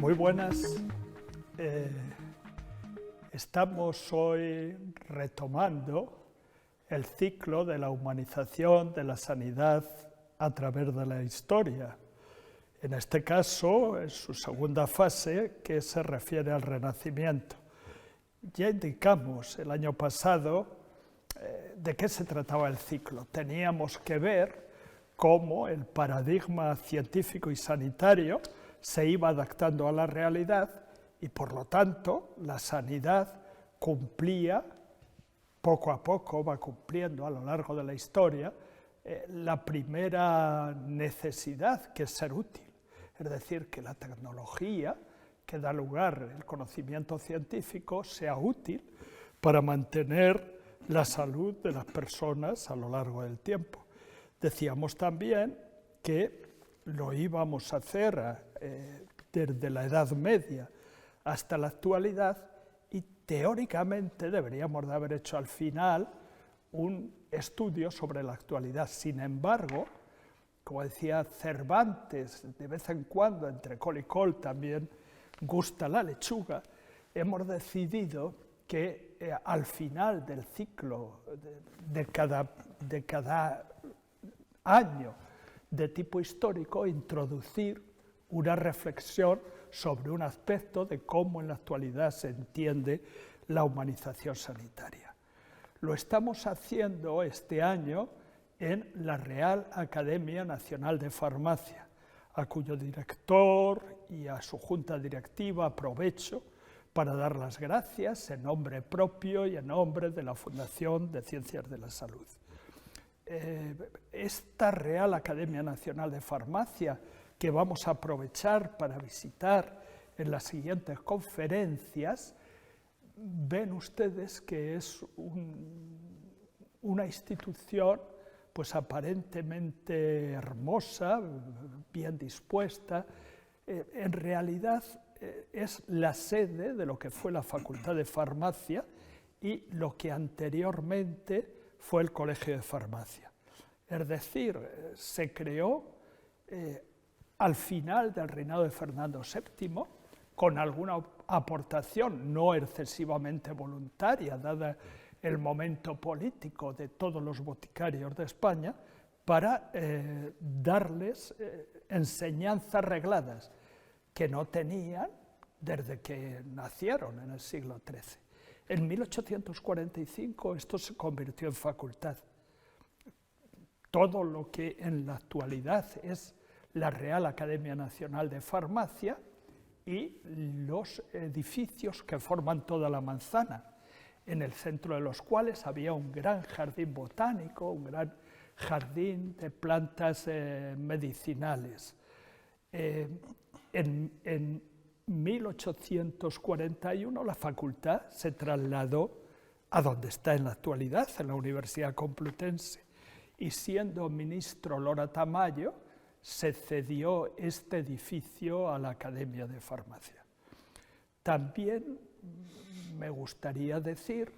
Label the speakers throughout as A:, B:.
A: Muy buenas. Estamos hoy retomando el ciclo de la humanización de la sanidad a través de la historia. En este caso, en su segunda fase, que se refiere al Renacimiento. Ya indicamos el año pasado de qué se trataba el ciclo. Teníamos que ver cómo el paradigma científico y sanitario se iba adaptando a la realidad y, por lo tanto, la sanidad cumplía, poco a poco va cumpliendo a lo largo de la historia, la primera necesidad, que es ser útil. Es decir, que la tecnología que da lugar al conocimiento científico sea útil para mantener la salud de las personas a lo largo del tiempo. Decíamos también que lo íbamos a hacer desde la Edad Media hasta la actualidad y teóricamente deberíamos de haber hecho al final un estudio sobre la actualidad. Sin embargo, como decía Cervantes, de vez en cuando entre col y col también gusta la lechuga, hemos decidido que al final del ciclo de cada año de tipo histórico introducir una reflexión sobre un aspecto de cómo en la actualidad se entiende la humanización sanitaria. Lo estamos haciendo este año en la Real Academia Nacional de Farmacia, a cuyo director y a su junta directiva aprovecho para dar las gracias en nombre propio y en nombre de la Fundación de Ciencias de la Salud. Esta Real Academia Nacional de Farmacia, que vamos a aprovechar para visitar en las siguientes conferencias, ven ustedes que es una institución pues aparentemente hermosa, bien dispuesta. En realidad es la sede de lo que fue la Facultad de Farmacia y lo que anteriormente fue el Colegio de Farmacia. Es decir, se creó al final del reinado de Fernando VII, con alguna aportación no excesivamente voluntaria, dada el momento político de todos los boticarios de España, para darles enseñanzas regladas que no tenían desde que nacieron en el siglo XIII. En 1845 esto se convirtió en facultad. Todo lo que en la actualidad es la Real Academia Nacional de Farmacia y los edificios que forman toda la manzana, en el centro de los cuales había un gran jardín botánico, un gran jardín de plantas medicinales. En 1841 la facultad se trasladó a donde está en la actualidad, en la Universidad Complutense, y siendo ministro Lora Tamayo, se cedió este edificio a la Academia de Farmacia. También me gustaría decir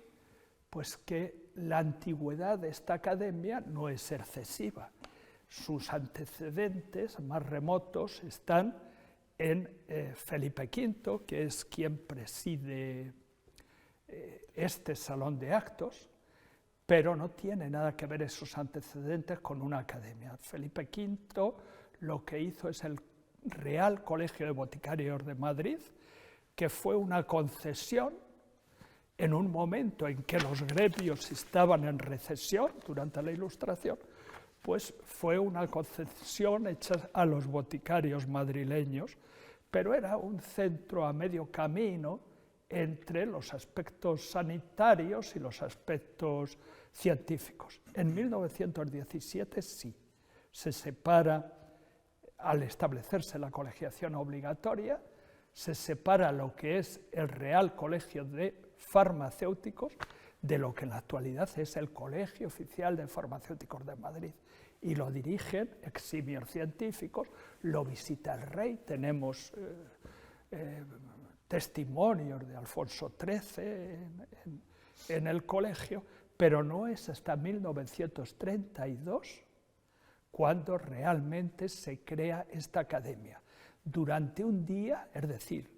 A: pues, que la antigüedad de esta academia no es excesiva. Sus antecedentes más remotos están en Felipe V, que es quien preside este salón de actos, pero no tiene nada que ver esos antecedentes con una academia. Felipe V lo que hizo es el Real Colegio de Boticarios de Madrid, que fue una concesión en un momento en que los gremios estaban en recesión durante la Ilustración, pues fue una concesión hecha a los boticarios madrileños, pero era un centro a medio camino entre los aspectos sanitarios y los aspectos científicos. En 1917 sí, se separa, al establecerse la colegiación obligatoria, se separa lo que es el Real Colegio de Farmacéuticos de lo que en la actualidad es el Colegio Oficial de Farmacéuticos de Madrid. Y lo dirigen eximios científicos, lo visita el rey, tenemos testimonios de Alfonso XIII en el colegio, pero no es hasta 1932 cuando realmente se crea esta academia. durante un día, es decir,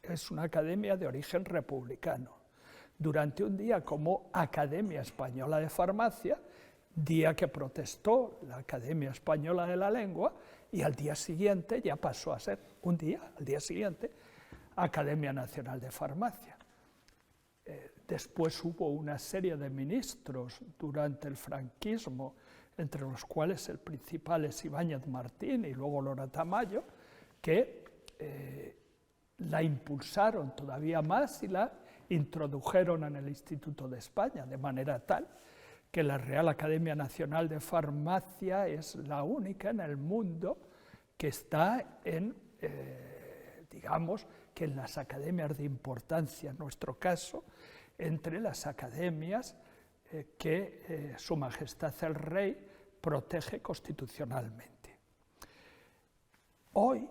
A: es una academia de origen republicano, durante un día como Academia Española de Farmacia, día que protestó la Academia Española de la Lengua, y al día siguiente ya pasó a ser un día, al día siguiente, Academia Nacional de Farmacia. Después hubo una serie de ministros durante el franquismo, entre los cuales el principal es Ibáñez Martín y luego Lora Tamayo, que la impulsaron todavía más y la introdujeron en el Instituto de España, de manera tal que la Real Academia Nacional de Farmacia es la única en el mundo que está en, digamos, que en las academias de importancia, en nuestro caso, entre las academias que Su Majestad el Rey protege constitucionalmente. Hoy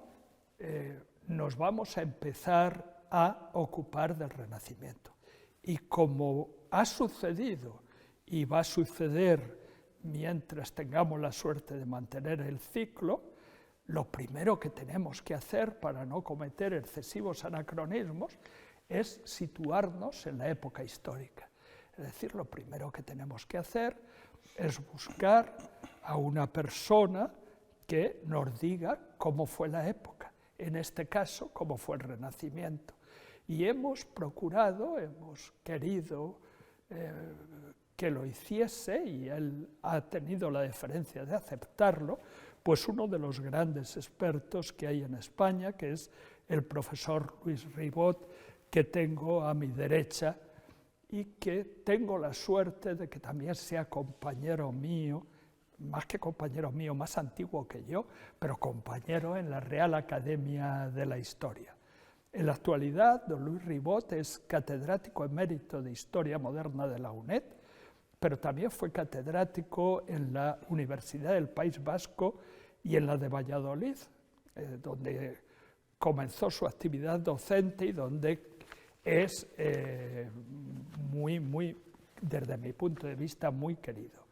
A: nos vamos a empezar a ocupar del Renacimiento. Y como ha sucedido y va a suceder mientras tengamos la suerte de mantener el ciclo, lo primero que tenemos que hacer para no cometer excesivos anacronismos es situarnos en la época histórica. Es decir, lo primero que tenemos que hacer es buscar a una persona que nos diga cómo fue la época, en este caso, cómo fue el Renacimiento. Y hemos procurado, hemos querido que lo hiciese, y él ha tenido la deferencia de aceptarlo, pues uno de los grandes expertos que hay en España, que es el profesor Luis Ribot, que tengo a mi derecha y que tengo la suerte de que también sea compañero mío, más que compañero mío, más antiguo que yo, pero compañero en la Real Academia de la Historia. En la actualidad, don Luis Ribot es catedrático emérito de Historia Moderna de la UNED, pero también fue catedrático en la Universidad del País Vasco y en la de Valladolid, donde comenzó su actividad docente y donde es desde mi punto de vista, muy querido.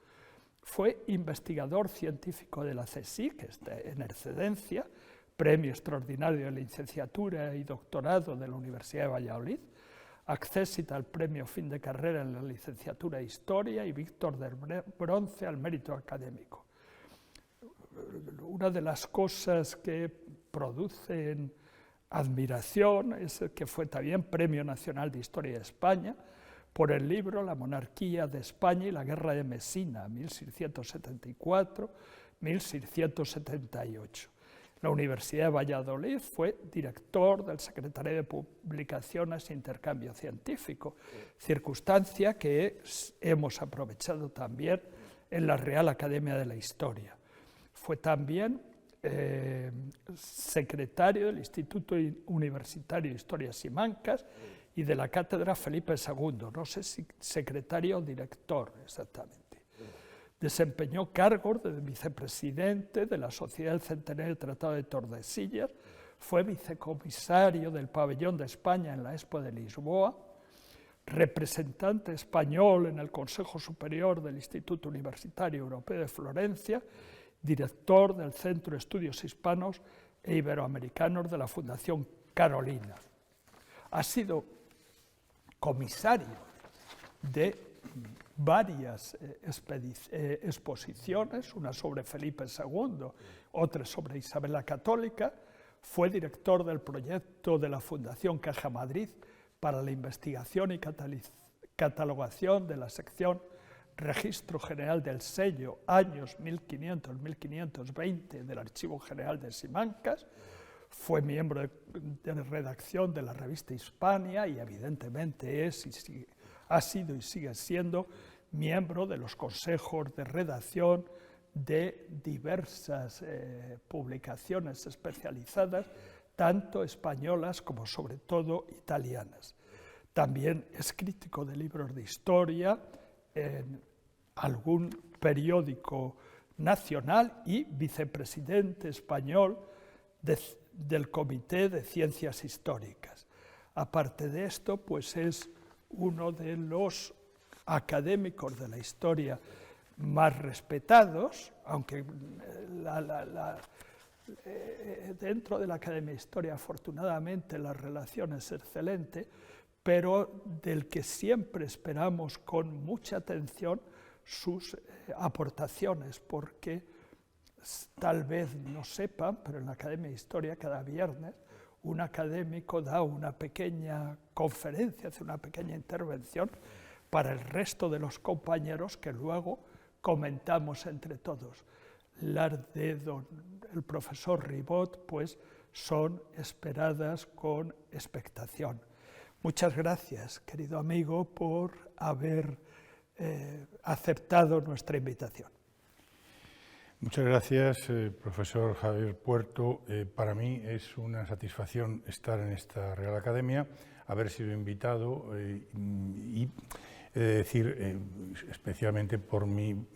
A: Fue investigador científico de la CSIC, que está en excedencia, premio extraordinario de licenciatura y doctorado de la Universidad de Valladolid, accésita al premio fin de carrera en la licenciatura de Historia y Víctor del Bronce al mérito académico. Una de las cosas que producen admiración es que fue también Premio Nacional de Historia de España por el libro La monarquía de España y la guerra de Mesina, 1674-1678. La Universidad de Valladolid fue director del Secretariado de Publicaciones e Intercambio Científico, circunstancia que hemos aprovechado también en la Real Academia de la Historia. Fue también secretario del Instituto Universitario de Historia Simancas y de la Cátedra Felipe II, no sé si secretario o director exactamente. Desempeñó cargos de vicepresidente de la Sociedad del Centenario del Tratado de Tordesillas, fue vicecomisario del Pabellón de España en la Expo de Lisboa, representante español en el Consejo Superior del Instituto Universitario Europeo de Florencia, director del Centro de Estudios Hispanos e Iberoamericanos de la Fundación Carolina. Ha sido comisario de varias exposiciones, una sobre Felipe II, otra sobre Isabel la Católica. Fue director del proyecto de la Fundación Caja Madrid para la investigación y catalogación de la sección Registro General del Sello, años 1500-1520 del Archivo General de Simancas. Fue miembro de redacción de la revista Hispania y evidentemente ha sido y sigue siendo miembro de los consejos de redacción de diversas publicaciones especializadas, tanto españolas como sobre todo italianas. También es crítico de libros de historia en algún periódico nacional y vicepresidente español del Comité de Ciencias Históricas. Aparte de esto, pues es uno de los académicos de la historia más respetados, aunque Dentro de la Academia de Historia, afortunadamente, la relación es excelente, pero del que siempre esperamos con mucha atención sus aportaciones, porque tal vez no sepan, pero en la Academia de Historia cada viernes un académico da una pequeña conferencia, hace una pequeña intervención para el resto de los compañeros que luego comentamos entre todos. Las de el profesor Ribot pues son esperadas con expectación. Muchas gracias, querido amigo, por haber aceptado nuestra invitación.
B: Muchas gracias, profesor Javier Puerto. Para mí es una satisfacción estar en esta Real Academia, haber sido invitado y decir, especialmente por mi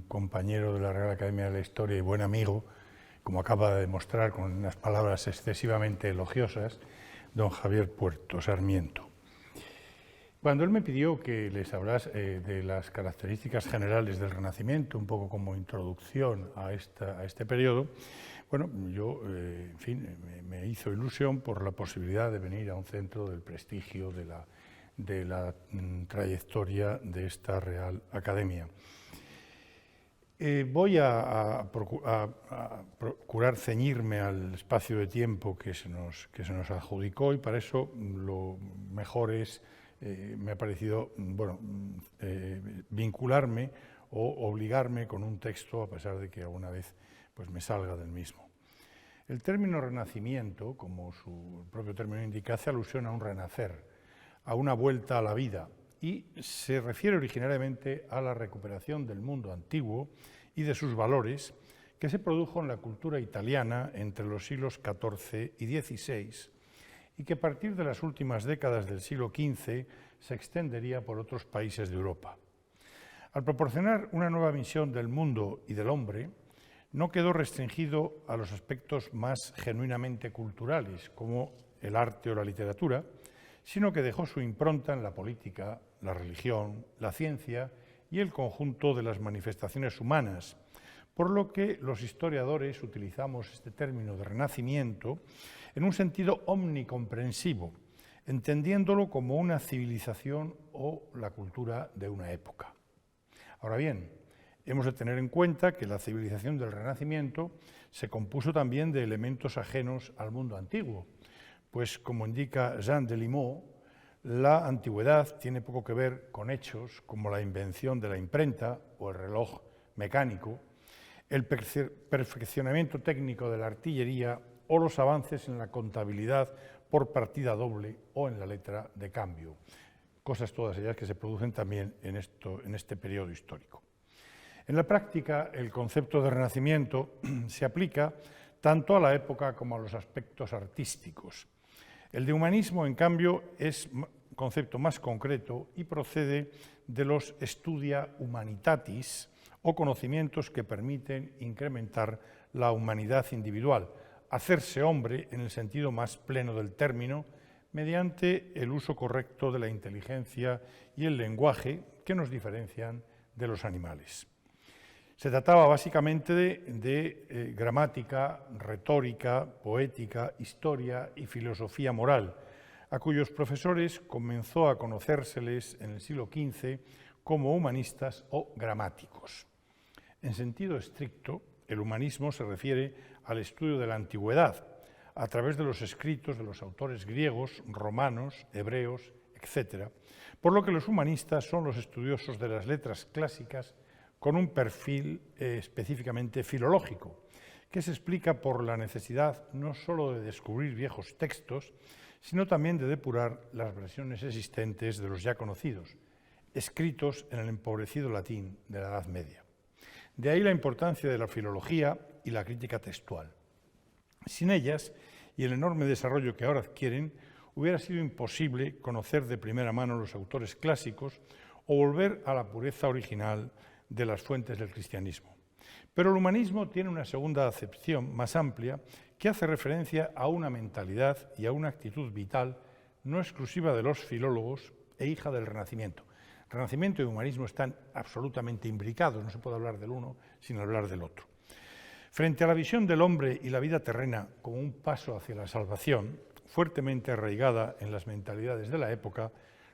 B: compañero de la Real Academia de la Historia y buen amigo, como acaba de demostrar con unas palabras excesivamente elogiosas, don Javier Puerto Sarmiento. Cuando él me pidió que les hablase de las características generales del Renacimiento, un poco como introducción a este periodo, bueno, yo, en fin, me hizo ilusión por la posibilidad de venir a un centro del prestigio de la trayectoria de esta Real Academia. Voy a procurar ceñirme al espacio de tiempo que se nos adjudicó, y para eso lo mejor es, me ha parecido, bueno, vincularme o obligarme con un texto, a pesar de que alguna vez pues, me salga del mismo. El término renacimiento, como su propio término indica, hace alusión a un renacer, a una vuelta a la vida, y se refiere originariamente a la recuperación del mundo antiguo y de sus valores que se produjo en la cultura italiana entre los siglos XIV y XVI y que a partir de las últimas décadas del siglo XV se extendería por otros países de Europa. Al proporcionar una nueva visión del mundo y del hombre, no quedó restringido a los aspectos más genuinamente culturales, como el arte o la literatura, sino que dejó su impronta en la política, la religión, la ciencia y el conjunto de las manifestaciones humanas, por lo que los historiadores utilizamos este término de renacimiento en un sentido omnicomprensivo, entendiéndolo como una civilización o la cultura de una época. Ahora bien, hemos de tener en cuenta que la civilización del Renacimiento se compuso también de elementos ajenos al mundo antiguo, pues como indica Jean Delimot, la antigüedad tiene poco que ver con hechos como la invención de la imprenta o el reloj mecánico, el perfeccionamiento técnico de la artillería o los avances en la contabilidad por partida doble o en la letra de cambio, cosas todas ellas que se producen también en este periodo histórico. En la práctica, el concepto de renacimiento se aplica tanto a la época como a los aspectos artísticos. El de humanismo, en cambio, es un concepto más concreto y procede de los studia humanitatis, o conocimientos que permiten incrementar la humanidad individual, hacerse hombre en el sentido más pleno del término, mediante el uso correcto de la inteligencia y el lenguaje que nos diferencian de los animales. Se trataba básicamente de gramática, retórica, poética, historia y filosofía moral, a cuyos profesores comenzó a conocérseles en el siglo XV como humanistas o gramáticos. En sentido estricto, el humanismo se refiere al estudio de la antigüedad, a través de los escritos de los autores griegos, romanos, hebreos, etc., por lo que los humanistas son los estudiosos de las letras clásicas con un perfil específicamente filológico, que se explica por la necesidad no solo de descubrir viejos textos, sino también de depurar las versiones existentes de los ya conocidos, escritos en el empobrecido latín de la Edad Media. De ahí la importancia de la filología y la crítica textual. Sin ellas, y el enorme desarrollo que ahora adquieren, hubiera sido imposible conocer de primera mano los autores clásicos o volver a la pureza original de las fuentes del cristianismo. Pero el humanismo tiene una segunda acepción más amplia que hace referencia a una mentalidad y a una actitud vital no exclusiva de los filólogos e hija del Renacimiento. Renacimiento y humanismo están absolutamente imbricados, no se puede hablar del uno sin hablar del otro. Frente a la visión del hombre y la vida terrena como un paso hacia la salvación, fuertemente arraigada en las mentalidades de la época,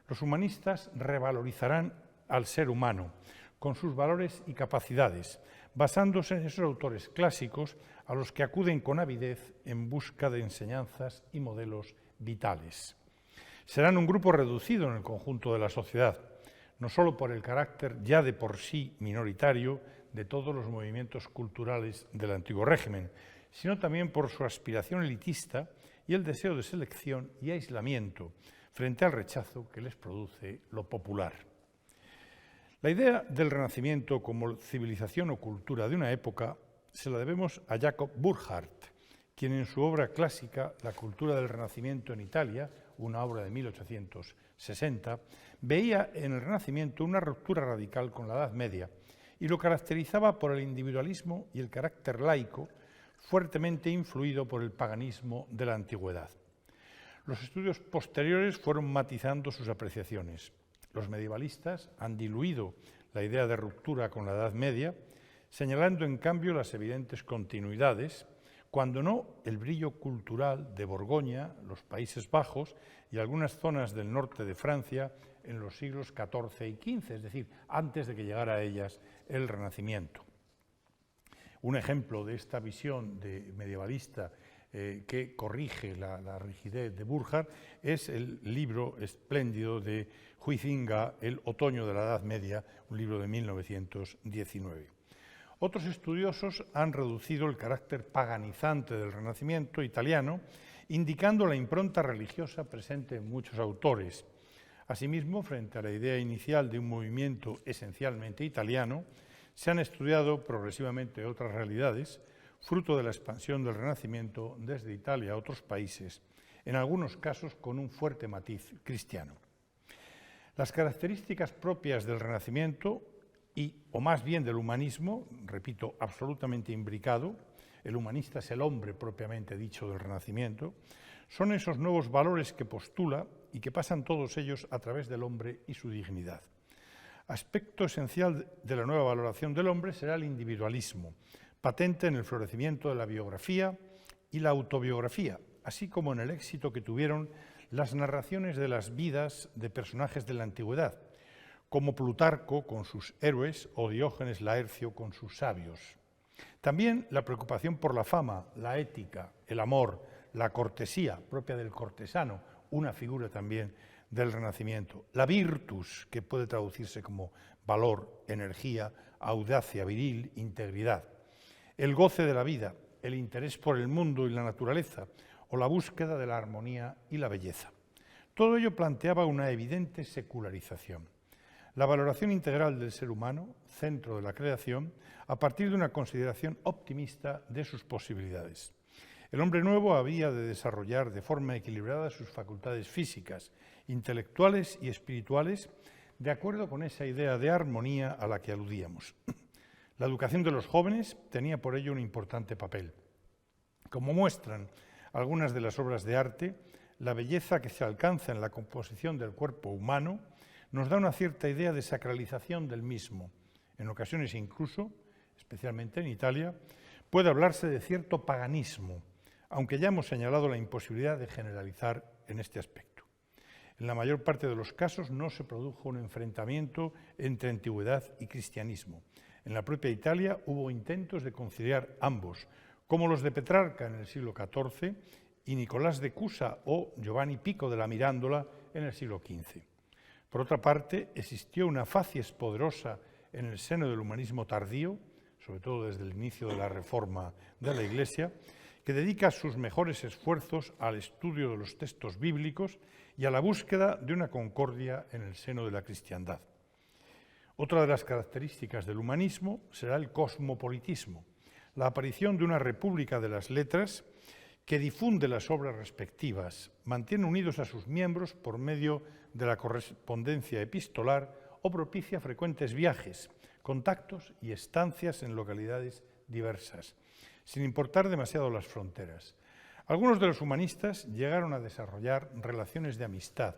B: los humanistas revalorizarán al ser humano, con sus valores y capacidades, basándose en esos autores clásicos a los que acuden con avidez en busca de enseñanzas y modelos vitales. Serán un grupo reducido en el conjunto de la sociedad, no solo por el carácter ya de por sí minoritario de todos los movimientos culturales del antiguo régimen, sino también por su aspiración elitista y el deseo de selección y aislamiento frente al rechazo que les produce lo popular. La idea del Renacimiento como civilización o cultura de una época se la debemos a Jacob Burckhardt, quien en su obra clásica La cultura del Renacimiento en Italia, una obra de 1860, veía en el Renacimiento una ruptura radical con la Edad Media y lo caracterizaba por el individualismo y el carácter laico fuertemente influido por el paganismo de la antigüedad. Los estudios posteriores fueron matizando sus apreciaciones. Los medievalistas han diluido la idea de ruptura con la Edad Media, señalando en cambio las evidentes continuidades, cuando no el brillo cultural de Borgoña, los Países Bajos y algunas zonas del norte de Francia en los siglos XIV y XV, es decir, antes de que llegara a ellas el Renacimiento. Un ejemplo de esta visión medievalista que corrige la rigidez de Burckhardt es el libro espléndido de Huizinga, El otoño de la Edad Media, un libro de 1919. Otros estudiosos han reducido el carácter paganizante del Renacimiento italiano, indicando la impronta religiosa presente en muchos autores. Asimismo, frente a la idea inicial de un movimiento esencialmente italiano, se han estudiado progresivamente otras realidades, fruto de la expansión del Renacimiento desde Italia a otros países, en algunos casos con un fuerte matiz cristiano. Las características propias del Renacimiento o más bien del humanismo, repito, absolutamente imbricado, el humanista es el hombre propiamente dicho del Renacimiento, son esos nuevos valores que postula y que pasan todos ellos a través del hombre y su dignidad. Aspecto esencial de la nueva valoración del hombre será el individualismo, patente en el florecimiento de la biografía y la autobiografía, así como en el éxito que tuvieron las narraciones de las vidas de personajes de la antigüedad, como Plutarco con sus héroes o Diógenes Laercio con sus sabios. También la preocupación por la fama, la ética, el amor, la cortesía propia del cortesano, una figura también del Renacimiento, la virtus, que puede traducirse como valor, energía, audacia viril, integridad, el goce de la vida, el interés por el mundo y la naturaleza, o la búsqueda de la armonía y la belleza. Todo ello planteaba una evidente secularización. La valoración integral del ser humano, centro de la creación, a partir de una consideración optimista de sus posibilidades. El hombre nuevo había de desarrollar de forma equilibrada sus facultades físicas, intelectuales y espirituales, de acuerdo con esa idea de armonía a la que aludíamos. La educación de los jóvenes tenía por ello un importante papel. Como muestran algunas de las obras de arte, la belleza que se alcanza en la composición del cuerpo humano nos da una cierta idea de sacralización del mismo. En ocasiones incluso, especialmente en Italia, puede hablarse de cierto paganismo, aunque ya hemos señalado la imposibilidad de generalizar en este aspecto. En la mayor parte de los casos no se produjo un enfrentamiento entre antigüedad y cristianismo. En la propia Italia hubo intentos de conciliar ambos, como los de Petrarca en el siglo XIV y Nicolás de Cusa o Giovanni Pico de la Mirandola en el siglo XV. Por otra parte, existió una facies poderosa en el seno del humanismo tardío, sobre todo desde el inicio de la reforma de la Iglesia, que dedica sus mejores esfuerzos al estudio de los textos bíblicos y a la búsqueda de una concordia en el seno de la cristiandad. Otra de las características del humanismo será el cosmopolitismo, la aparición de una república de las letras que difunde las obras respectivas, mantiene unidos a sus miembros por medio de la correspondencia epistolar o propicia frecuentes viajes, contactos y estancias en localidades diversas, sin importar demasiado las fronteras. Algunos de los humanistas llegaron a desarrollar relaciones de amistad,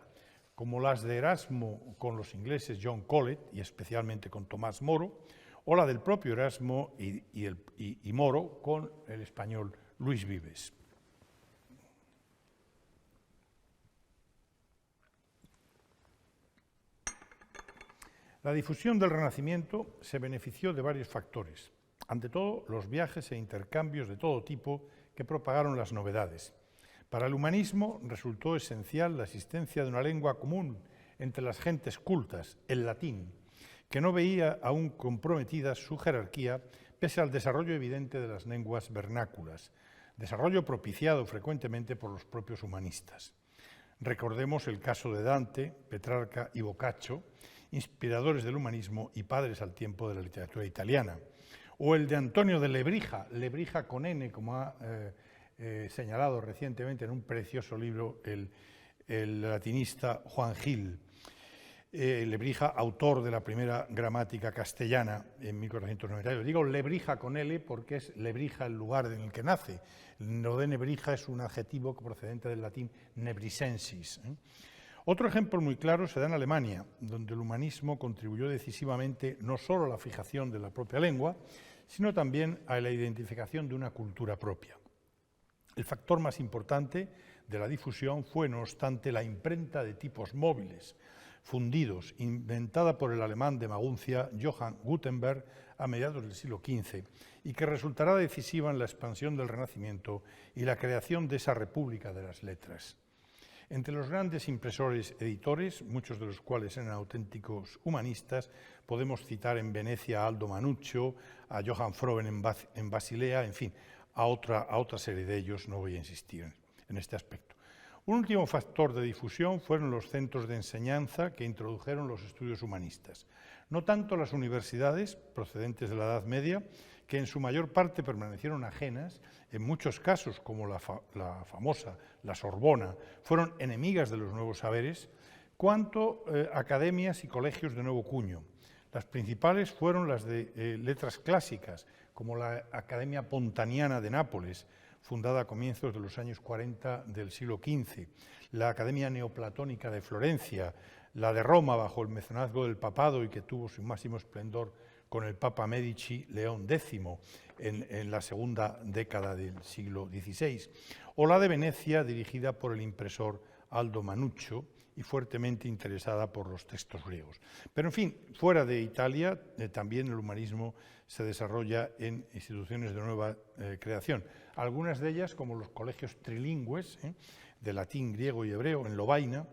B: como las de Erasmo con los ingleses John Colet y especialmente con Tomás Moro, o la del propio Erasmo y Moro con el español Luis Vives. La difusión del Renacimiento se benefició de varios factores. Ante todo, los viajes e intercambios de todo tipo que propagaron las novedades. Para el humanismo resultó esencial la existencia de una lengua común entre las gentes cultas, el latín, que no veía aún comprometida su jerarquía pese al desarrollo evidente de las lenguas vernáculas, desarrollo propiciado frecuentemente por los propios humanistas. Recordemos el caso de Dante, Petrarca y Boccaccio, inspiradores del humanismo y padres al tiempo de la literatura italiana, o el de Antonio de Lebrija, Lebrija con N, como ha señalado recientemente en un precioso libro el latinista Juan Gil. Lebrija, autor de la primera gramática castellana en 1492. Digo Lebrija con L porque es Lebrija el lugar en el que nace. Lo de Nebrija es un adjetivo procedente del latín nebrisensis. Otro ejemplo muy claro se da en Alemania, donde el humanismo contribuyó decisivamente no solo a la fijación de la propia lengua, sino también a la identificación de una cultura propia. El factor más importante de la difusión fue, no obstante, la imprenta de tipos móviles, fundidos, inventada por el alemán de Maguncia Johann Gutenberg a mediados del siglo XV, y que resultará decisiva en la expansión del Renacimiento y la creación de esa República de las Letras. Entre los grandes impresores editores, muchos de los cuales eran auténticos humanistas, podemos citar en Venecia a Aldo Manuccio, a Johann Froben en Basilea, en fin, a otra serie de ellos, no voy a insistir en este aspecto. Un último factor de difusión fueron los centros de enseñanza que introdujeron los estudios humanistas. No tanto las universidades, procedentes de la Edad Media, que en su mayor parte permanecieron ajenas, en muchos casos, como la famosa, la Sorbona, fueron enemigas de los nuevos saberes, cuanto academias y colegios de nuevo cuño. Las principales fueron las de letras clásicas, como la Academia Pontaniana de Nápoles, fundada a comienzos de los años 40 del siglo XV, la Academia Neoplatónica de Florencia, la de Roma bajo el mecenazgo del papado y que tuvo su máximo esplendor con el Papa Medici León X en la segunda década del siglo XVI, o la de Venecia dirigida por el impresor Aldo Manuccio y fuertemente interesada por los textos griegos. Pero en fin, fuera de Italia también el humanismo se desarrolla en instituciones de nueva creación. Algunas de ellas, como los colegios trilingües de latín, griego y hebreo en Lovaina,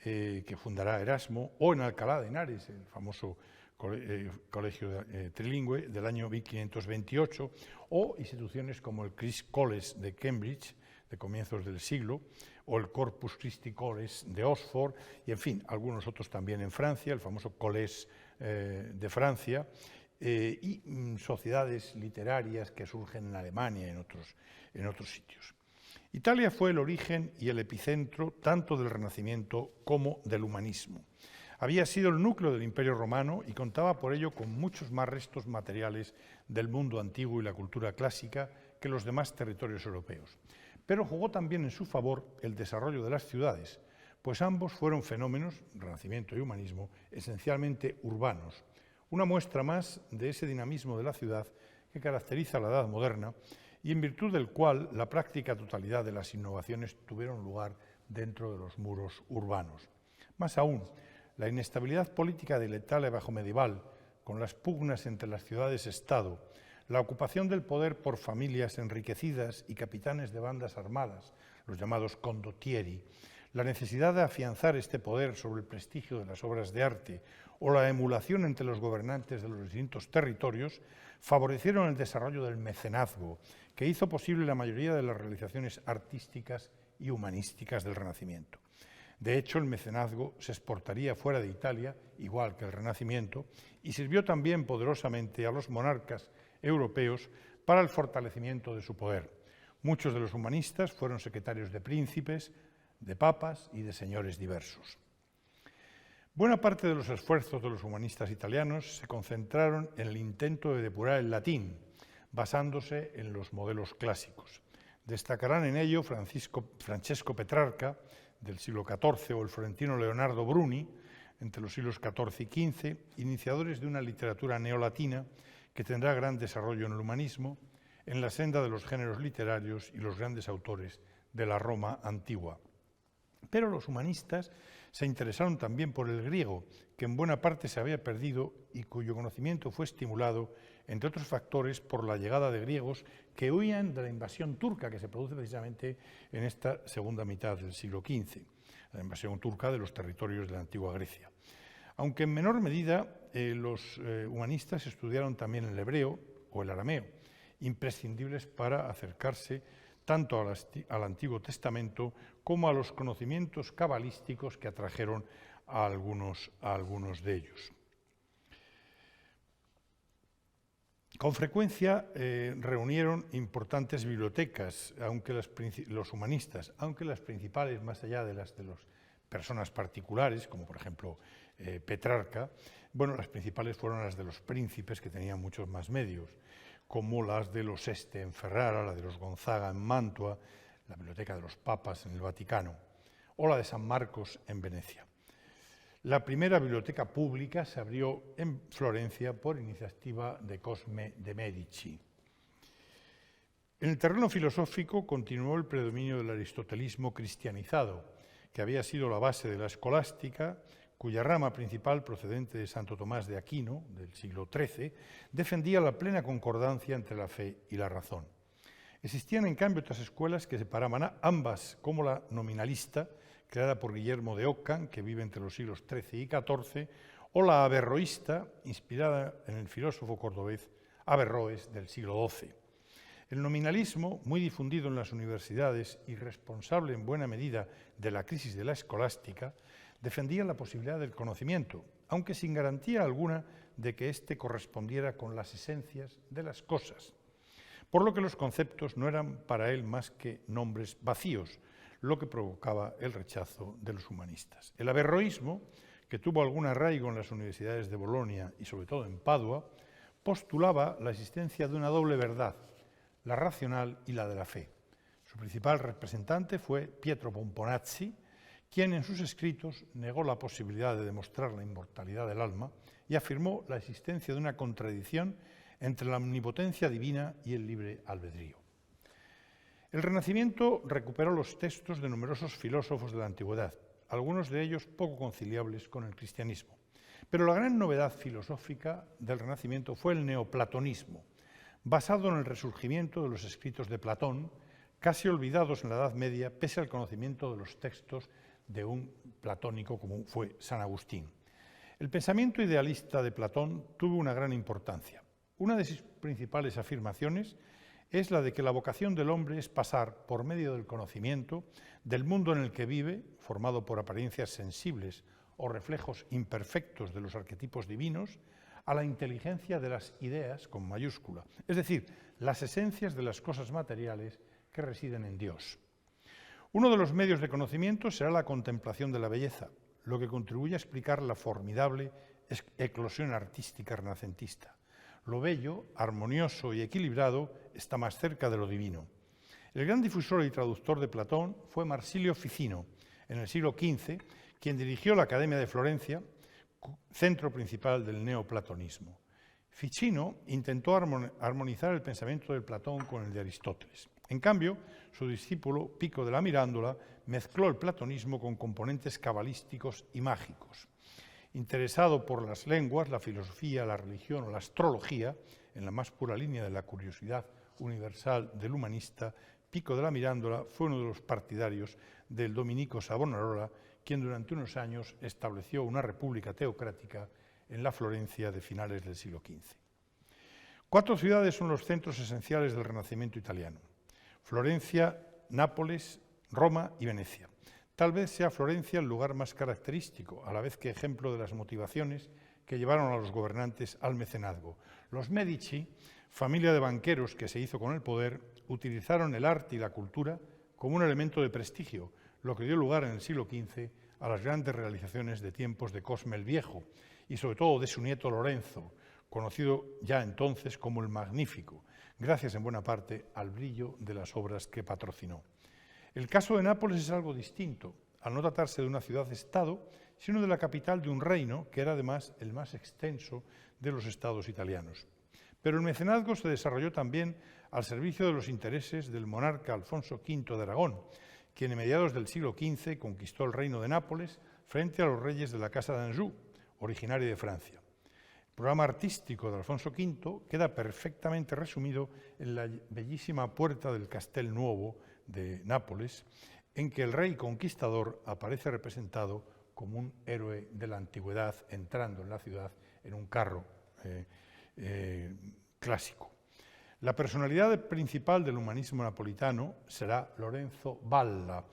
B: que fundará Erasmo, o en Alcalá de Henares, el famoso colegio trilingüe del año 1528, o instituciones como el Christ's College de Cambridge, de comienzos del siglo, o el Corpus Christi College de Oxford, y en fin, algunos otros también en Francia, el famoso Collège de Francia, y sociedades literarias que surgen en Alemania y en otros sitios. Italia fue el origen y el epicentro tanto del Renacimiento como del humanismo. Había sido el núcleo del Imperio Romano y contaba por ello con muchos más restos materiales del mundo antiguo y la cultura clásica que los demás territorios europeos. Pero jugó también en su favor el desarrollo de las ciudades, pues ambos fueron fenómenos, Renacimiento y humanismo, esencialmente urbanos. Una muestra más de ese dinamismo de la ciudad que caracteriza a la Edad Moderna y en virtud del cual la práctica totalidad de las innovaciones tuvieron lugar dentro de los muros urbanos. Más aún, la inestabilidad política de la Italia bajomedieval, con las pugnas entre las ciudades-estado, la ocupación del poder por familias enriquecidas y capitanes de bandas armadas, los llamados condottieri, la necesidad de afianzar este poder sobre el prestigio de las obras de arte o la emulación entre los gobernantes de los distintos territorios favorecieron el desarrollo del mecenazgo, que hizo posible la mayoría de las realizaciones artísticas y humanísticas del Renacimiento. De hecho, el mecenazgo se exportaría fuera de Italia, igual que el Renacimiento, y sirvió también poderosamente a los monarcas europeos para el fortalecimiento de su poder. Muchos de los humanistas fueron secretarios de príncipes, de papas y de señores diversos. Buena parte de los esfuerzos de los humanistas italianos se concentraron en el intento de depurar el latín, basándose en los modelos clásicos. Destacarán en ello Francesco Petrarca, del siglo XIV, o el florentino Leonardo Bruni, entre los siglos XIV y XV, iniciadores de una literatura neolatina que tendrá gran desarrollo en el humanismo, en la senda de los géneros literarios y los grandes autores de la Roma antigua. Pero los humanistas se interesaron también por el griego, que en buena parte se había perdido y cuyo conocimiento fue estimulado, entre otros factores, por la llegada de griegos que huían de la invasión turca que se produce precisamente en esta segunda mitad del siglo XV, la invasión turca de los territorios de la antigua Grecia. Aunque en menor medida los humanistas estudiaron también el hebreo o el arameo, imprescindibles para acercarse tanto al Antiguo Testamento como a los conocimientos cabalísticos que atrajeron a algunos de ellos. Con frecuencia reunieron importantes bibliotecas, los humanistas, aunque las principales, más allá de las de las personas particulares, como por ejemplo Petrarca, bueno, las principales fueron las de los príncipes, que tenían muchos más medios, como las de los Este en Ferrara, la de los Gonzaga en Mantua, la Biblioteca de los Papas en el Vaticano, o la de San Marcos en Venecia. La primera biblioteca pública se abrió en Florencia por iniciativa de Cosme de Medici. En el terreno filosófico continuó el predominio del aristotelismo cristianizado, que había sido la base de la escolástica, cuya rama principal, procedente de Santo Tomás de Aquino, del siglo XIII, defendía la plena concordancia entre la fe y la razón. Existían, en cambio, otras escuelas que separaban a ambas, como la nominalista, creada por Guillermo de Ockham, que vive entre los siglos XIII y XIV, o la averroísta, inspirada en el filósofo cordobés Averroes del siglo XII. El nominalismo, muy difundido en las universidades y responsable en buena medida de la crisis de la escolástica, defendía la posibilidad del conocimiento, aunque sin garantía alguna de que éste correspondiera con las esencias de las cosas, por lo que los conceptos no eran para él más que nombres vacíos, lo que provocaba el rechazo de los humanistas. El averroísmo, que tuvo algún arraigo en las universidades de Bolonia y sobre todo en Padua, postulaba la existencia de una doble verdad, la racional y la de la fe. Su principal representante fue Pietro Pomponazzi, quien en sus escritos negó la posibilidad de demostrar la inmortalidad del alma y afirmó la existencia de una contradicción entre la omnipotencia divina y el libre albedrío. El Renacimiento recuperó los textos de numerosos filósofos de la antigüedad, algunos de ellos poco conciliables con el cristianismo. Pero la gran novedad filosófica del Renacimiento fue el neoplatonismo, basado en el resurgimiento de los escritos de Platón, casi olvidados en la Edad Media, pese al conocimiento de los textos de un platónico como fue San Agustín. El pensamiento idealista de Platón tuvo una gran importancia. Una de sus principales afirmaciones es la de que la vocación del hombre es pasar, por medio del conocimiento, del mundo en el que vive, formado por apariencias sensibles o reflejos imperfectos de los arquetipos divinos, a la inteligencia de las ideas con mayúscula, es decir, las esencias de las cosas materiales que residen en Dios. Uno de los medios de conocimiento será la contemplación de la belleza, lo que contribuye a explicar la formidable eclosión artística renacentista. Lo bello, armonioso y equilibrado está más cerca de lo divino. El gran difusor y traductor de Platón fue Marsilio Ficino, en el siglo XV, quien dirigió la Academia de Florencia, centro principal del neoplatonismo. Ficino intentó armonizar el pensamiento de Platón con el de Aristóteles. En cambio, su discípulo Pico de la Mirandola mezcló el platonismo con componentes cabalísticos y mágicos. Interesado por las lenguas, la filosofía, la religión o la astrología, en la más pura línea de la curiosidad universal del humanista, Pico de la Mirandola fue uno de los partidarios del dominico Savonarola, quien durante unos años estableció una república teocrática en la Florencia de finales del siglo XV. 4 ciudades son los centros esenciales del Renacimiento italiano: Florencia, Nápoles, Roma y Venecia. Tal vez sea Florencia el lugar más característico, a la vez que ejemplo de las motivaciones que llevaron a los gobernantes al mecenazgo. Los Medici, familia de banqueros que se hizo con el poder, utilizaron el arte y la cultura como un elemento de prestigio, lo que dio lugar en el siglo XV a las grandes realizaciones de tiempos de Cosme el Viejo y sobre todo de su nieto Lorenzo, conocido ya entonces como el Magnífico, gracias en buena parte al brillo de las obras que patrocinó. El caso de Nápoles es algo distinto. Al no tratarse de una ciudad-estado, sino de la capital de un reino que era además el más extenso de los estados italianos. Pero el mecenazgo se desarrolló también al servicio de los intereses del monarca Alfonso V de Aragón, quien a mediados del siglo XV conquistó el reino de Nápoles frente a los reyes de la Casa d'Anjou, originaria de Francia. El programa artístico de Alfonso V queda perfectamente resumido en la bellísima puerta del Castel Nuovo de Nápoles, en que el rey conquistador aparece representado como un héroe de la antigüedad entrando en la ciudad en un carro clásico. La personalidad principal del humanismo napolitano será Lorenzo Valla,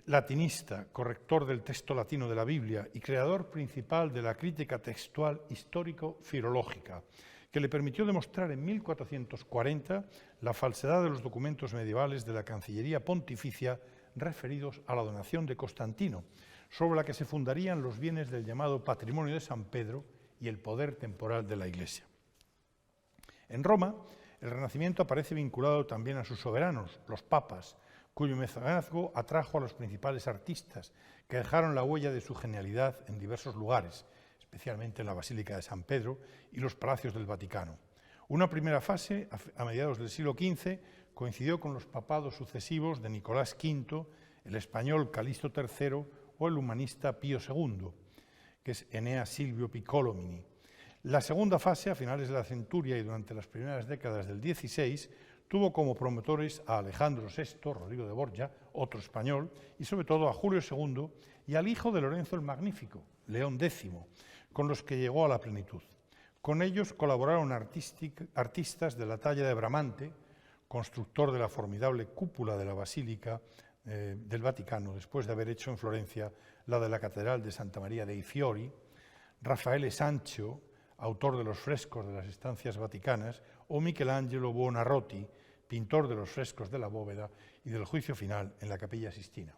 B: latinista, corrector del texto latino de la Biblia y creador principal de la crítica textual histórico-filológica, que le permitió demostrar en 1440 la falsedad de los documentos medievales de la Cancillería Pontificia referidos a la donación de Constantino, sobre la que se fundarían los bienes del llamado patrimonio de San Pedro y el poder temporal de la Iglesia. En Roma, el Renacimiento aparece vinculado también a sus soberanos, los papas, cuyo mecenazgo atrajo a los principales artistas que dejaron la huella de su genialidad en diversos lugares, especialmente en la Basílica de San Pedro y los palacios del Vaticano. Una primera fase, a mediados del siglo XV, coincidió con los papados sucesivos de Nicolás V, el español Calixto III o el humanista Pío II, que es Enea Silvio Piccolomini. La segunda fase, a finales de la centuria y durante las primeras décadas del XVI, tuvo como promotores a Alejandro VI, Rodrigo de Borja, otro español, y sobre todo a Julio II y al hijo de Lorenzo el Magnífico, León X, con los que llegó a la plenitud. Con ellos colaboraron artistas de la talla de Bramante, constructor de la formidable cúpula de la Basílica del Vaticano, después de haber hecho en Florencia la de la Catedral de Santa María dei Fiori, Raffaele Sancho, autor de los frescos de las estancias vaticanas, o Michelangelo Buonarroti, pintor de los frescos de la bóveda y del juicio final en la Capilla Sistina.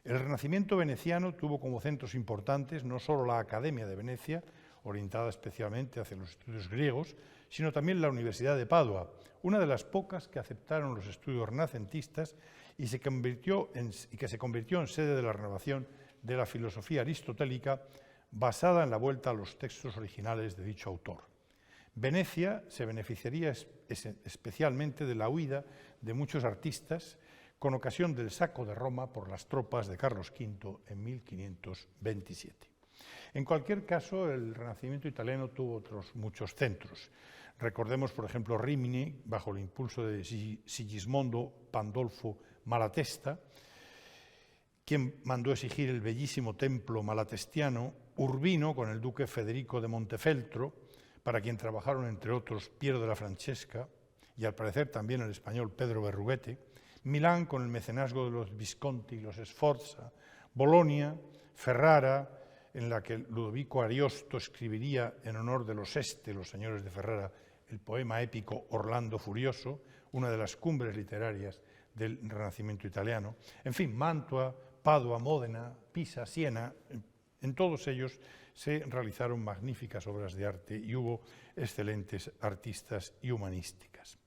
B: El Renacimiento veneciano tuvo como centros importantes no solo la Academia de Venecia, orientada especialmente hacia los estudios griegos, sino también la Universidad de Padua, una de las pocas que aceptaron los estudios renacentistas y que se convirtió en sede de la renovación de la filosofía aristotélica basada en la vuelta a los textos originales de dicho autor. Venecia se beneficiaría especialmente de la huida de muchos artistas con ocasión del saco de Roma por las tropas de Carlos V en 1527. En cualquier caso, el Renacimiento italiano tuvo otros muchos centros. Recordemos, por ejemplo, Rímini, bajo el impulso de Sigismondo Pandolfo Malatesta, quien mandó exigir el bellísimo templo malatestiano, Urbino, con el duque Federico de Montefeltro, para quien trabajaron, entre otros, Piero de la Francesca y, al parecer, también el español Pedro Berruguete, Milán, con el mecenazgo de los Visconti y los Sforza, Bolonia, Ferrara, en la que Ludovico Ariosto escribiría en honor de los Este, los señores de Ferrara, el poema épico Orlando Furioso, una de las cumbres literarias del Renacimiento italiano. En fin, Mantua, Padua, Módena, Pisa, Siena, en todos ellos se realizaron magníficas obras de arte y hubo excelentes artistas y humanistas.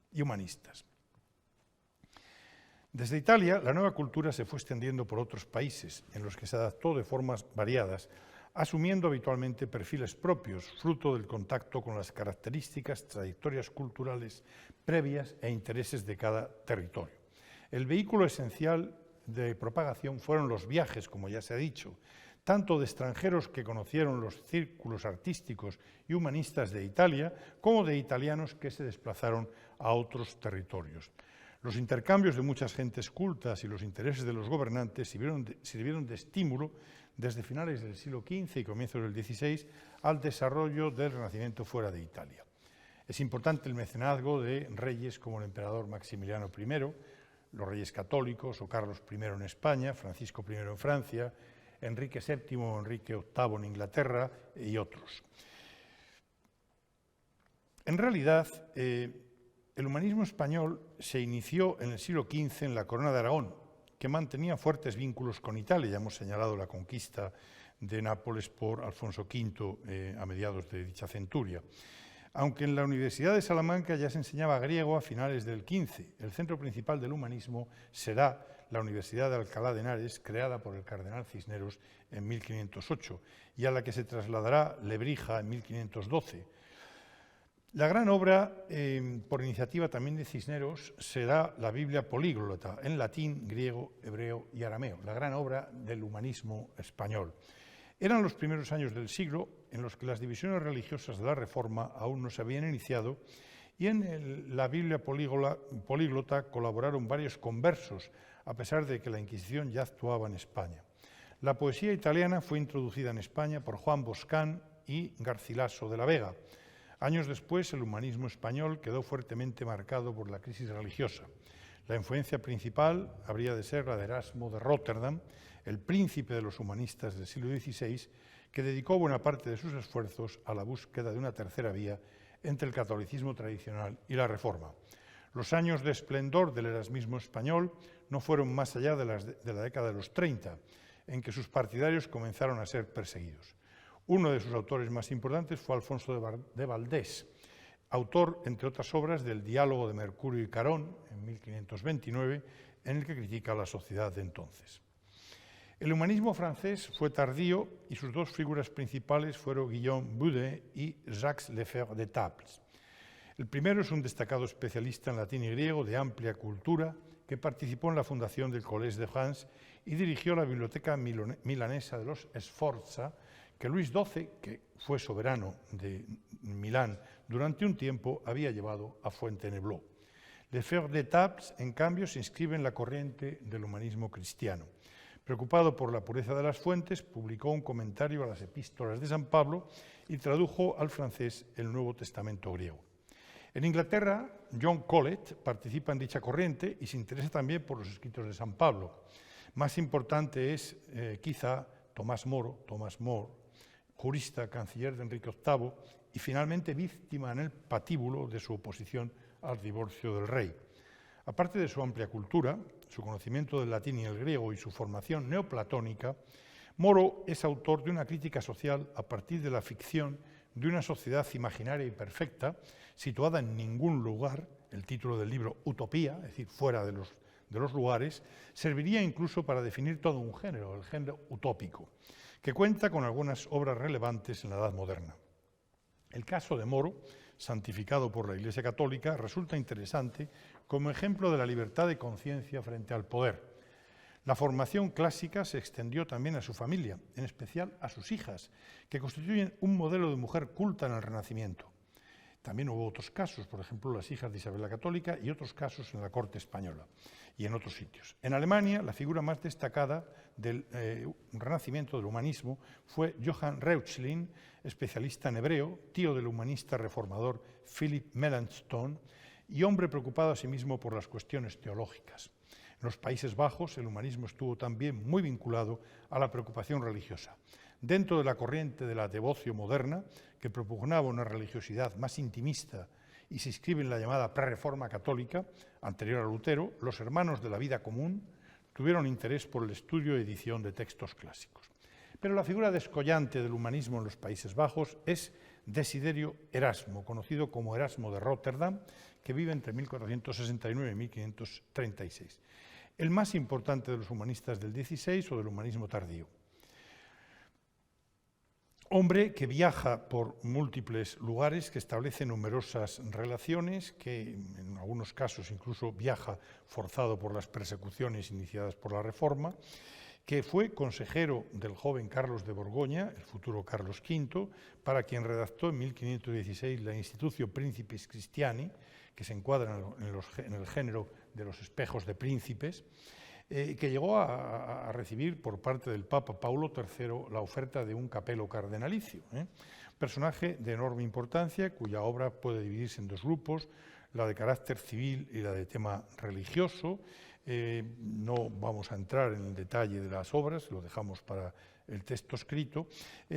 B: Desde Italia, la nueva cultura se fue extendiendo por otros países, en los que se adaptó de formas variadas, asumiendo habitualmente perfiles propios, fruto del contacto con las características, trayectorias culturales previas e intereses de cada territorio. El vehículo esencial de propagación fueron los viajes, como ya se ha dicho, tanto de extranjeros que conocieron los círculos artísticos y humanistas de Italia, como de italianos que se desplazaron a otros territorios. Los intercambios de muchas gentes cultas y los intereses de los gobernantes sirvieron de estímulo desde finales del siglo XV y comienzos del XVI al desarrollo del Renacimiento fuera de Italia. Es importante el mecenazgo de reyes como el emperador Maximiliano I, los reyes católicos, o Carlos I en España, Francisco I en Francia, Enrique VII o Enrique VIII en Inglaterra y otros. En realidad, el humanismo español se inició en el siglo XV en la Corona de Aragón, que mantenía fuertes vínculos con Italia. Ya hemos señalado la conquista de Nápoles por Alfonso V a mediados de dicha centuria. Aunque en la Universidad de Salamanca ya se enseñaba griego a finales del XV, el centro principal del humanismo será la Universidad de Alcalá de Henares, creada por el cardenal Cisneros en 1508, y a la que se trasladará Lebrija en 1512. La gran obra, por iniciativa también de Cisneros, será la Biblia políglota, en latín, griego, hebreo y arameo, la gran obra del humanismo español. Eran los primeros años del siglo en los que las divisiones religiosas de la Reforma aún no se habían iniciado, y en la Biblia políglota colaboraron varios conversos, a pesar de que la Inquisición ya actuaba en España. La poesía italiana fue introducida en España por Juan Boscán y Garcilaso de la Vega. Años después, el humanismo español quedó fuertemente marcado por la crisis religiosa. La influencia principal habría de ser la de Erasmo de Róterdam, el príncipe de los humanistas del siglo XVI, que dedicó buena parte de sus esfuerzos a la búsqueda de una tercera vía entre el catolicismo tradicional y la Reforma. Los años de esplendor del erasmismo español no fueron más allá de la década de los 30, en que sus partidarios comenzaron a ser perseguidos. Uno de sus autores más importantes fue Alfonso de Valdés, autor, entre otras obras, del Diálogo de Mercurio y Carón, en 1529, en el que critica a la sociedad de entonces. El humanismo francés fue tardío y sus dos figuras principales fueron Guillaume Boudet y Jacques Lefebvre d'Etaples. El primero es un destacado especialista en latín y griego de amplia cultura que participó en la fundación del Collège de France y dirigió la biblioteca milanesa de los Sforza, que Luis XII, que fue soberano de Milán durante un tiempo, había llevado a Fontainebleau. Lefebvre d'Etaples, en cambio, se inscribe en la corriente del humanismo cristiano. Preocupado por la pureza de las fuentes, publicó un comentario a las epístolas de San Pablo y tradujo al francés el Nuevo Testamento griego. En Inglaterra, John Colet participa en dicha corriente y se interesa también por los escritos de San Pablo. Más importante es, quizá, Tomás More, jurista, canciller de Enrique VIII y finalmente víctima en el patíbulo de su oposición al divorcio del rey. Aparte de su amplia cultura, su conocimiento del latín y el griego y su formación neoplatónica, Moro es autor de una crítica social a partir de la ficción de una sociedad imaginaria y perfecta, situada en ningún lugar. El título del libro, Utopía, es decir, fuera de los lugares, serviría incluso para definir todo un género, el género utópico, que cuenta con algunas obras relevantes en la Edad Moderna. El caso de Moro, santificado por la Iglesia Católica, resulta interesante como ejemplo de la libertad de conciencia frente al poder. La formación clásica se extendió también a su familia, en especial a sus hijas, que constituyen un modelo de mujer culta en el Renacimiento. También hubo otros casos, por ejemplo, las hijas de Isabel la Católica y otros casos en la corte española y en otros sitios. En Alemania, la figura más destacada del renacimiento del humanismo fue Johann Reuchlin, especialista en hebreo, tío del humanista reformador Philipp Melanchthon y hombre preocupado asimismo por las cuestiones teológicas. En los Países Bajos, el humanismo estuvo también muy vinculado a la preocupación religiosa. Dentro de la corriente de la devoción moderna, que propugnaba una religiosidad más intimista y se inscribe en la llamada prerreforma católica, anterior a Lutero, los hermanos de la vida común tuvieron interés por el estudio y edición de textos clásicos. Pero la figura descollante del humanismo en los Países Bajos es Desiderio Erasmo, conocido como Erasmo de Róterdam, que vive entre 1469 y 1536. El más importante de los humanistas del XVI o del humanismo tardío. Hombre que viaja por múltiples lugares, que establece numerosas relaciones, que en algunos casos incluso viaja forzado por las persecuciones iniciadas por la Reforma, que fue consejero del joven Carlos de Borgoña, el futuro Carlos V, para quien redactó en 1516 la Institutio Principis Christiani, que se encuadra en el género de los espejos de príncipes, que llegó a recibir por parte del Papa Paulo III la oferta de un capelo cardenalicio. Personaje de enorme importancia, cuya obra puede dividirse en dos grupos, la de carácter civil y la de tema religioso. No vamos a entrar en el detalle de las obras, lo dejamos para el texto escrito.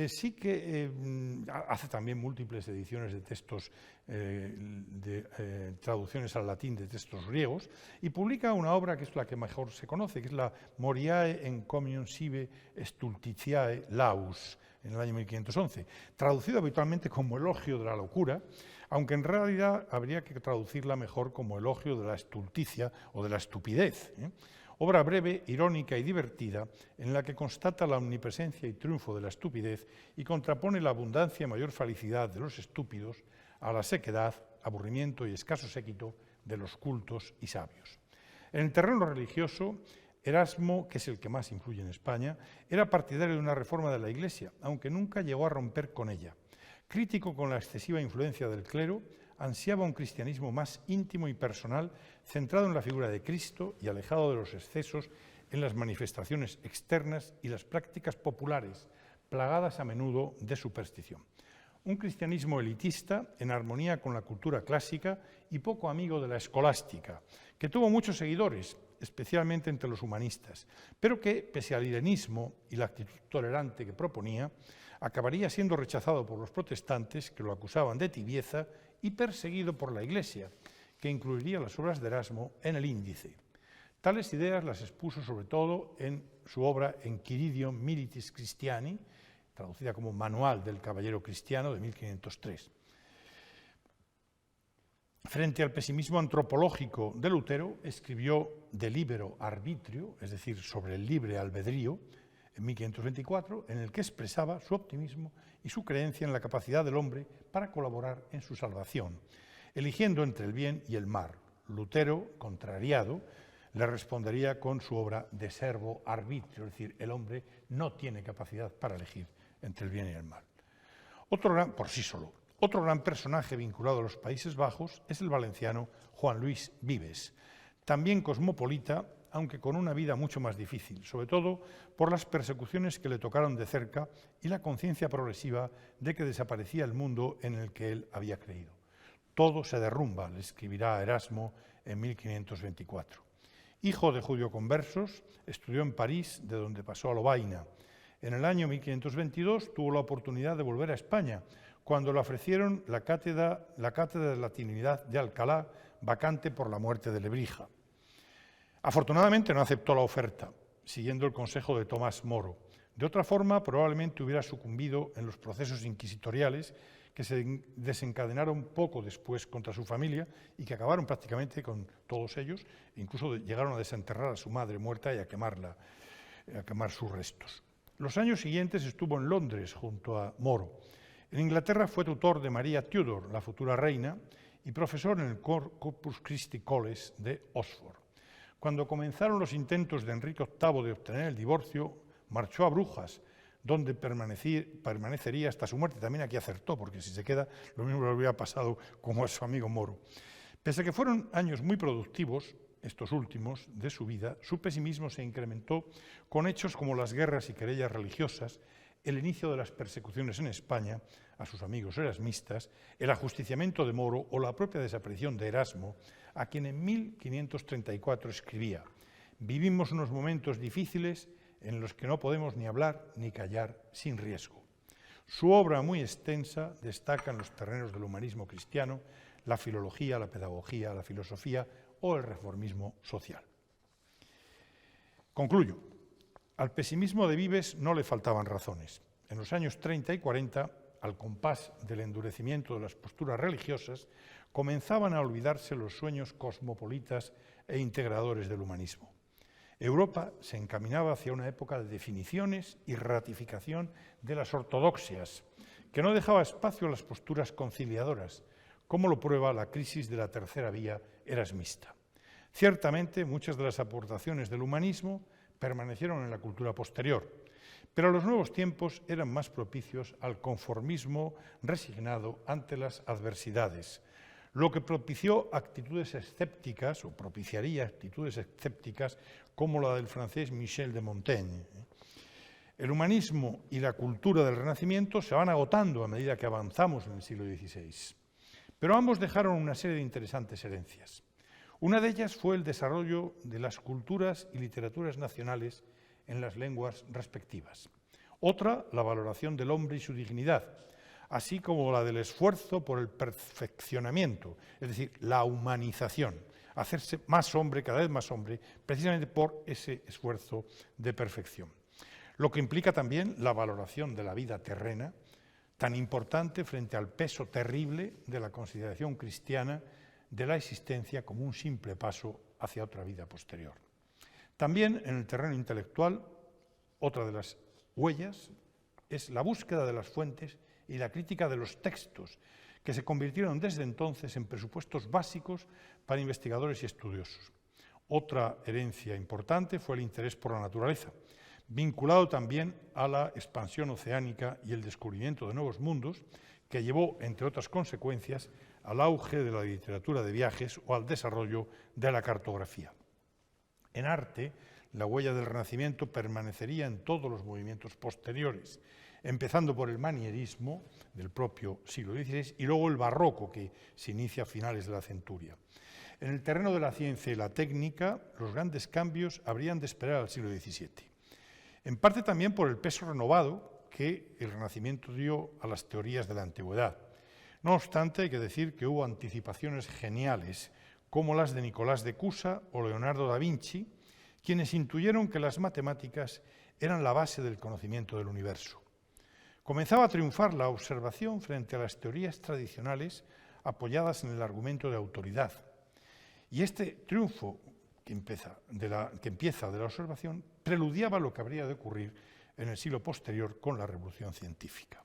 B: Sí que hace también múltiples ediciones de textos, traducciones al latín de textos griegos, y publica una obra que es la que mejor se conoce, que es la Moriae encomium sive stultitiae laus, en el año 1511, traducido habitualmente como elogio de la locura, aunque en realidad habría que traducirla mejor como elogio de la estulticia o de la estupidez. obra breve, irónica y divertida, en la que constata la omnipresencia y triunfo de la estupidez y contrapone la abundancia y mayor felicidad de los estúpidos a la sequedad, aburrimiento y escaso séquito de los cultos y sabios. En el terreno religioso, Erasmo, que es el que más influye en España, era partidario de una reforma de la Iglesia, aunque nunca llegó a romper con ella. Crítico con la excesiva influencia del clero, ansiaba un cristianismo más íntimo y personal, centrado en la figura de Cristo y alejado de los excesos en las manifestaciones externas y las prácticas populares, plagadas a menudo de superstición. Un cristianismo elitista, en armonía con la cultura clásica y poco amigo de la escolástica, que tuvo muchos seguidores, especialmente entre los humanistas, pero que, pese al irenismo y la actitud tolerante que proponía, acabaría siendo rechazado por los protestantes, que lo acusaban de tibieza, y perseguido por la Iglesia, que incluiría las obras de Erasmo en el índice. Tales ideas las expuso sobre todo en su obra Enchiridion Militis Christiani, traducida como Manual del Caballero Cristiano, de 1503. Frente al pesimismo antropológico de Lutero, escribió De Libero Arbitrio, es decir, sobre el libre albedrío, en 1524, en el que expresaba su optimismo y su creencia en la capacidad del hombre para colaborar en su salvación, eligiendo entre el bien y el mal. Lutero, contrariado, le respondería con su obra De Servo Arbitrio, es decir, el hombre no tiene capacidad para elegir entre el bien y el mal. Por sí solo. Otro gran personaje vinculado a los Países Bajos es el valenciano Juan Luis Vives, también cosmopolita, aunque con una vida mucho más difícil, sobre todo por las persecuciones que le tocaron de cerca y la conciencia progresiva de que desaparecía el mundo en el que él había creído. Todo se derrumba, le escribirá a Erasmo en 1524. Hijo de judío-conversos, estudió en París, de donde pasó a Lovaina. En el año 1522 tuvo la oportunidad de volver a España, cuando le ofrecieron la cátedra de latinidad de Alcalá, vacante por la muerte de Lebrija. Afortunadamente no aceptó la oferta, siguiendo el consejo de Tomás Moro. De otra forma, probablemente hubiera sucumbido en los procesos inquisitoriales que se desencadenaron poco después contra su familia y que acabaron prácticamente con todos ellos, incluso llegaron a desenterrar a su madre muerta y a quemar sus restos. Los años siguientes estuvo en Londres junto a Moro. En Inglaterra fue tutor de María Tudor, la futura reina, y profesor en el Corpus Christi College de Oxford. Cuando comenzaron los intentos de Enrique VIII de obtener el divorcio, marchó a Brujas, donde permanecería hasta su muerte. También aquí acertó, porque si se queda, lo mismo le hubiera pasado como a su amigo Moro. Pese a que fueron años muy productivos, estos últimos, de su vida, su pesimismo se incrementó con hechos como las guerras y querellas religiosas, el inicio de las persecuciones en España a sus amigos erasmistas, el ajusticiamiento de Moro o la propia desaparición de Erasmo, a quien en 1534 escribía: «Vivimos unos momentos difíciles en los que no podemos ni hablar ni callar sin riesgo». Su obra, muy extensa, destaca en los terrenos del humanismo cristiano, la filología, la pedagogía, la filosofía o el reformismo social. Concluyo. Al pesimismo de Vives no le faltaban razones. En los años 30 y 40, al compás del endurecimiento de las posturas religiosas, comenzaban a olvidarse los sueños cosmopolitas e integradores del humanismo. Europa se encaminaba hacia una época de definiciones y ratificación de las ortodoxias, que no dejaba espacio a las posturas conciliadoras, como lo prueba la crisis de la tercera vía erasmista. Ciertamente, muchas de las aportaciones del humanismo permanecieron en la cultura posterior, pero los nuevos tiempos eran más propicios al conformismo resignado ante las adversidades, lo que propició actitudes escépticas, o propiciaría actitudes escépticas, como la del francés Michel de Montaigne. El humanismo y la cultura del Renacimiento se van agotando a medida que avanzamos en el siglo XVI, pero ambos dejaron una serie de interesantes herencias. Una de ellas fue el desarrollo de las culturas y literaturas nacionales en las lenguas respectivas. Otra, la valoración del hombre y su dignidad, así como la del esfuerzo por el perfeccionamiento, es decir, la humanización, hacerse más hombre, cada vez más hombre, precisamente por ese esfuerzo de perfección. Lo que implica también la valoración de la vida terrena, tan importante frente al peso terrible de la consideración cristiana de la existencia como un simple paso hacia otra vida posterior. También en el terreno intelectual, otra de las huellas es la búsqueda de las fuentes y la crítica de los textos, que se convirtieron desde entonces en presupuestos básicos para investigadores y estudiosos. Otra herencia importante fue el interés por la naturaleza, vinculado también a la expansión oceánica y el descubrimiento de nuevos mundos, que llevó, entre otras consecuencias, al auge de la literatura de viajes o al desarrollo de la cartografía. En arte, la huella del Renacimiento permanecería en todos los movimientos posteriores, empezando por el manierismo del propio siglo XVI y luego el barroco, que se inicia a finales de la centuria. En el terreno de la ciencia y la técnica, los grandes cambios habrían de esperar al siglo XVII. En parte también por el peso renovado que el Renacimiento dio a las teorías de la antigüedad. No obstante, hay que decir que hubo anticipaciones geniales, como las de Nicolás de Cusa o Leonardo da Vinci, quienes intuyeron que las matemáticas eran la base del conocimiento del universo. Comenzaba a triunfar la observación frente a las teorías tradicionales apoyadas en el argumento de autoridad. Y este triunfo que empieza de la observación preludiaba lo que habría de ocurrir en el siglo posterior con la revolución científica.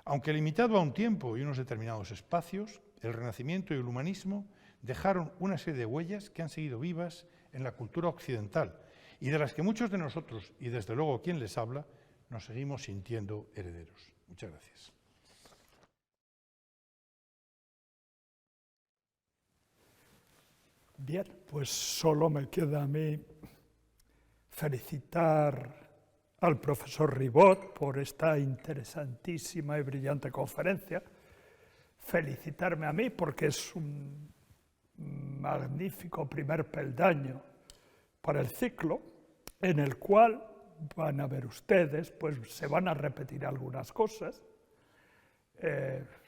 B: Aunque limitado a un tiempo y unos determinados espacios, el Renacimiento y el humanismo dejaron una serie de huellas que han seguido vivas en la cultura occidental y de las que muchos de nosotros, y desde luego quien les habla, nos seguimos sintiendo herederos. Muchas gracias.
A: Bien, pues solo me queda a mí felicitar al profesor Ribot por esta interesantísima y brillante conferencia, felicitarme a mí porque es un magnífico primer peldaño para el ciclo, en el cual van a ver ustedes, pues se van a repetir algunas cosas,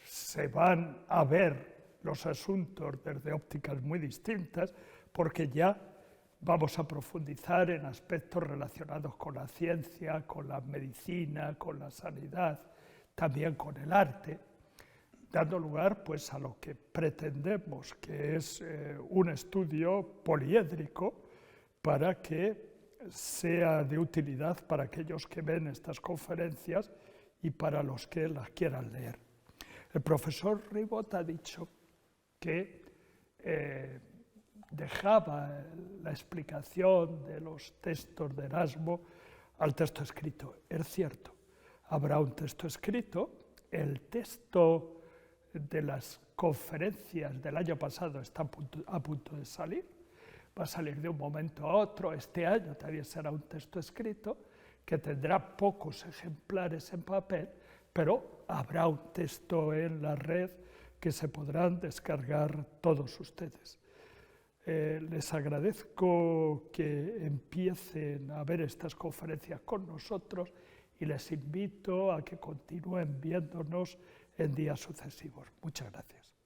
A: se van a ver los asuntos desde ópticas muy distintas, porque ya vamos a profundizar en aspectos relacionados con la ciencia, con la medicina, con la sanidad, también con el arte, dando lugar pues, a lo que pretendemos, que es un estudio poliédrico para que sea de utilidad para aquellos que ven estas conferencias y para los que las quieran leer. El profesor Ribot ha dicho que dejaba la explicación de los textos de Erasmo al texto escrito. Es cierto, habrá un texto escrito, el texto de las conferencias del año pasado está a punto de salir, va a salir de un momento a otro, este año también será un texto escrito que tendrá pocos ejemplares en papel, pero habrá un texto en la red que se podrán descargar todos ustedes. Les agradezco que empiecen a ver estas conferencias con nosotros y les invito a que continúen viéndonos en días sucesivos. Muchas gracias.